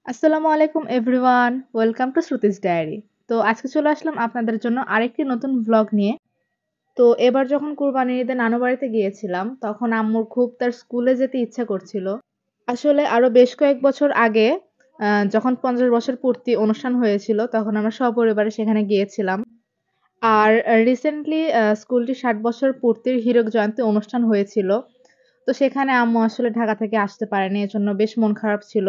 আসসালামু আলাইকুম everyone. Welcome to Shruti's diary. তো আজকে চলে আসলাম আপনাদের জন্য আরেকটি নতুন ভ্লগ নিয়ে। তো এবার যখন কুরবানির ঈদে নানু বাড়িতে গিয়েছিলাম, তখন আম্মুর খুব তার স্কুলে যেতে ইচ্ছা করছিল। আসলে আরো বেশ কয়েক বছর আগে যখন ৫০ বছর পূর্তি অনুষ্ঠান হয়েছিল, তখন আমরা সপরিবারে সেখানে গিয়েছিলাম। আর রিসেন্টলি স্কুলটির ৬০ বছর পূর্তির হীরক জয়ন্তী অনুষ্ঠান হয়েছিল। তো সেখানে আম্মু আসলে ঢাকা থেকে আসতে পারেনি। এজন্য বেশ মন খারাপ ছিল।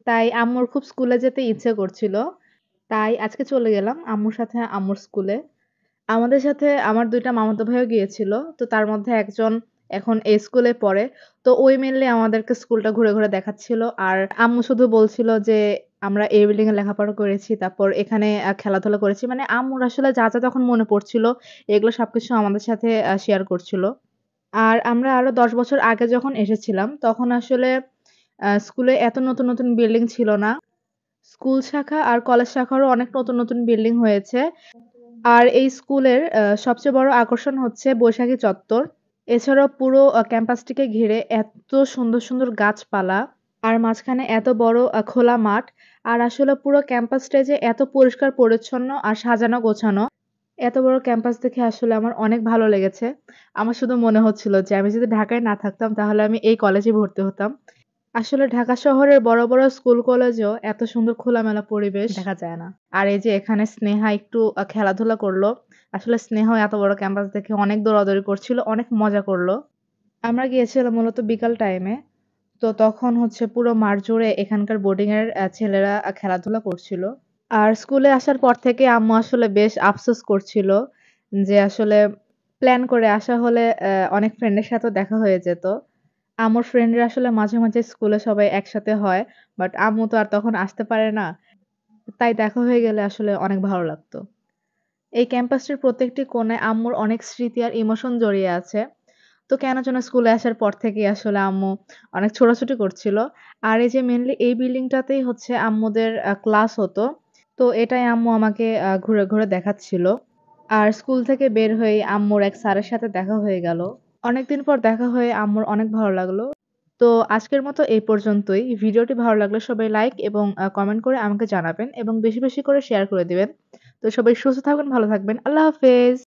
তাই আম্মুর খুব স্কুলে যেতে ইচ্ছে করছিল। তাই আজকে চলে গেলাম আম্মুর সাথে আম্মুর স্কুলে। আমাদের সাথে আমার ২ টা মামাতো ভাইও গিয়েছিল। তো তার মধ্যে একজন এখন এই স্কুলে পড়ে। তো ওই মেইনলি আমাদেরকে স্কুলটা ঘুরে, ঘুরে দেখাচ্ছিল। আর আম্মু শুধু বলছিল যে, "আমরা এই বিল্ডিং এ লেখাপড়া করেছি। তারপর এখানে খেলাধুলা করেছি।" মানে আম্মুর আসলে যা, যা তখন মনে পড়ছিল এগুলো সবকিছু আমাদের সাথে শেয়ার করছিল। আর আমরা আরো ১০ বছর আগে যখন এসেছিলাম তখন আসলে স্কুলে এত নতুন, নতুন বিল্ডিং ছিল না। স্কুল শাখা আর কলেজ শাখারও অনেক নতুন, নতুন বিল্ডিং হয়েছে। আর এই স্কুলের সবচেয়ে বড় আকর্ষণ হচ্ছে বৈশাখী চত্বর। এছাড়াও পুরো ক্যাম্পাসটিকে ঘিরে এত সুন্দর, সুন্দর গাছপালা আর মাঝখানে এত বড় খোলা মাঠ। আর আসলে পুরো ক্যাম্পাসটাই যে এত পরিষ্কার পরিচ্ছন্ন আর সাজানো গোছানো, এত বড় ক্যাম্পাস দেখে আসলে আমার অনেক ভালো লেগেছে। আমার শুধু মনে হচ্ছিল যে আমি যদি ঢাকায় না থাকতাম তাহলে আমি এই কলেজেই ভর্তি হতাম। আসলে ঢাকা শহরের বড়, বড় স্কুল কলেজেও এত সুন্দর খোলামেলা পরিবেশ দেখা যায় না। আর এই যে এখানে স্নেহা একটু খেলাধুলা করলো। আসলে স্নেহাও এত বড় ক্যাম্পাস দেখে অনেক দৌড়াদৌড়ি করছিল, অনেক মজা করলো। আমরা গিয়েছিলাম মূলত বিকাল টাইমে। তো তখন হচ্ছে পুরো মাঠ জুড়ে এখানকার বোর্ডিং এর ছেলেরা খেলাধুলা করছিল। আর স্কুলে আসার পর থেকে আম্মু আসলে বেশ আফসোস করছিল যে আসলে প্ল্যান করে আসা হলে অনেক ফ্রেন্ডের সাথেও দেখা হয়ে যেত। আম্মুর ফ্রেন্ডরা আসলে মাঝে, মাঝে স্কুলে সবাই একসাথে হয়। বাট আম্মু তো আর তখন আসতে পারে না। তাই দেখা হয়ে গেলে আসলে অনেক ভালো লাগতো। এই ক্যাম্পাসটির প্রত্যেকটি কোণায় আম্মুর অনেক স্মৃতি আর ইমোশন জড়িয়ে আছে। তো কেন যেন স্কুলে আসার পর থেকেই আসলে আম্মু অনেক ছোটাছুটি করছিল। আর এই যে মেইনলি এই বিল্ডিংটাতেই হচ্ছে আম্মুদের ক্লাস হতো। তো এটাই আম্মু আমাকে ঘুরে, ঘুরে দেখাচ্ছিল। আর স্কুল থেকে বের হয়েই আম্মুর এক স্যারের সাথে দেখা হয়ে গেল। অনেকদিন পর দেখা হয়ে আম্মুর অনেক ভালো লাগলো। তো আজকের মতো এই পর্যন্তই। ভিডিওটি ভালো লাগলে সবাই লাইক এবং কমেন্ট করে আমাকে জানাবেন এবং বেশি, বেশি করে শেয়ার করে দিবেন। তো সবাই সুস্থ থাকবেন, ভালো থাকবেন। আল্লাহ হাফেজ।